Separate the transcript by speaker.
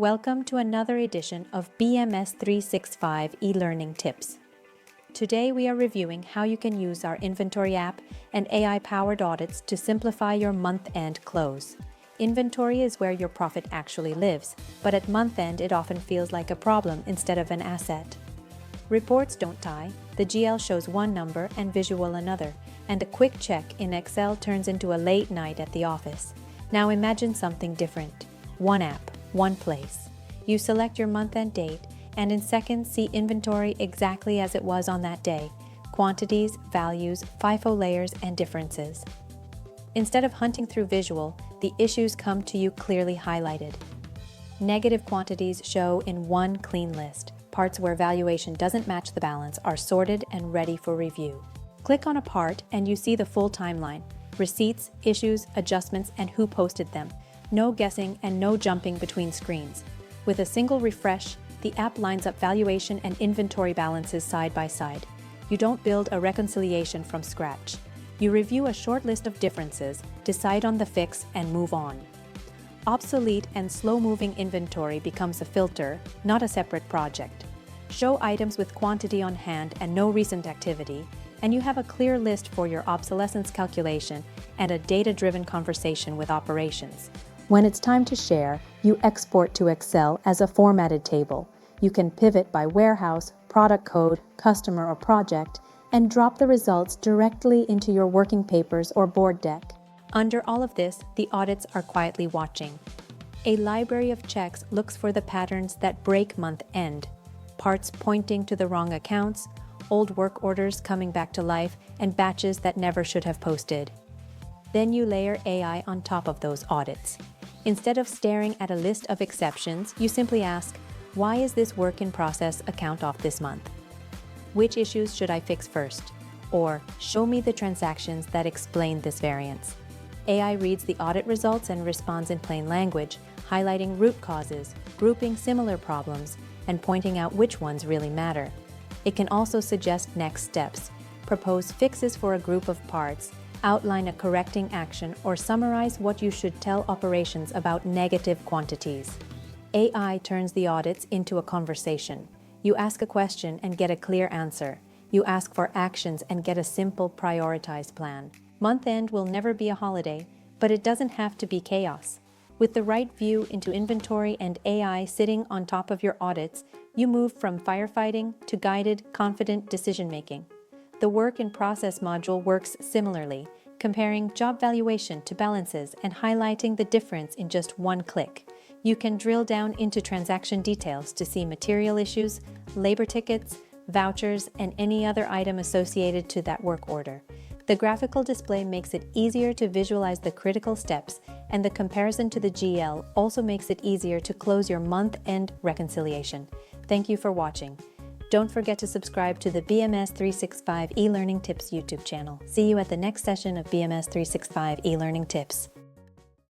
Speaker 1: Welcome to another edition of BMS365 e-learning tips. Today we are reviewing how you can use our inventory app and AI-powered audits to simplify your month-end close. Inventory is where your profit actually lives, but at month-end it often feels like a problem instead of an asset. Reports don't tie. The GL shows one number and visual another, and a quick check in Excel turns into a late night at the office. Now imagine something different. One app, one place. You select your month-end date, and in seconds see inventory exactly as it was on that day. Quantities, values, FIFO layers, and differences. Instead of hunting through visual, the issues come to you clearly highlighted. Negative quantities show in one clean list. Parts where valuation doesn't match the balance are sorted and ready for review. Click on a part and you see the full timeline. Receipts, issues, adjustments, and who posted them. No guessing and no jumping between screens. With a single refresh, the app lines up valuation and inventory balances side by side. You don't build a reconciliation from scratch. You review a short list of differences, decide on the fix, and move on. Obsolete and slow-moving inventory becomes a filter, not a separate project. Show items with quantity on hand and no recent activity, and you have a clear list for your obsolescence calculation and a data-driven conversation with operations. When it's time to share, you export to Excel as a formatted table. You can pivot by warehouse, product code, customer, or project, and drop the results directly into your working papers or board deck. Under all of this, the audits are quietly watching. A library of checks looks for the patterns that break month end. Parts pointing to the wrong accounts, old work orders coming back to life, and batches that never should have posted. Then you layer AI on top of those audits. Instead of staring at a list of exceptions, you simply ask, why is this work in process account off this month? Which issues should I fix first? Or, show me the transactions that explain this variance. AI reads the audit results and responds in plain language, highlighting root causes, grouping similar problems, and pointing out which ones really matter. It can also suggest next steps, propose fixes for a group of parts, outline a correcting action, or summarize what you should tell operations about negative quantities. AI turns the audits into a conversation. You ask a question and get a clear answer. You ask for actions and get a simple, prioritized plan. Month-end will never be a holiday, but it doesn't have to be chaos. With the right view into inventory and AI sitting on top of your audits, you move from firefighting to guided, confident decision-making. The Work in Process module works similarly, comparing job valuation to balances and highlighting the difference in just one click. You can drill down into transaction details to see material issues, labor tickets, vouchers, and any other item associated to that work order. The graphical display makes it easier to visualize the critical steps, and the comparison to the GL also makes it easier to close your month-end reconciliation. Thank you for watching. Don't forget to subscribe to the BMS365 e-learning tips YouTube channel. See you at the next session of BMS365 e-learning tips.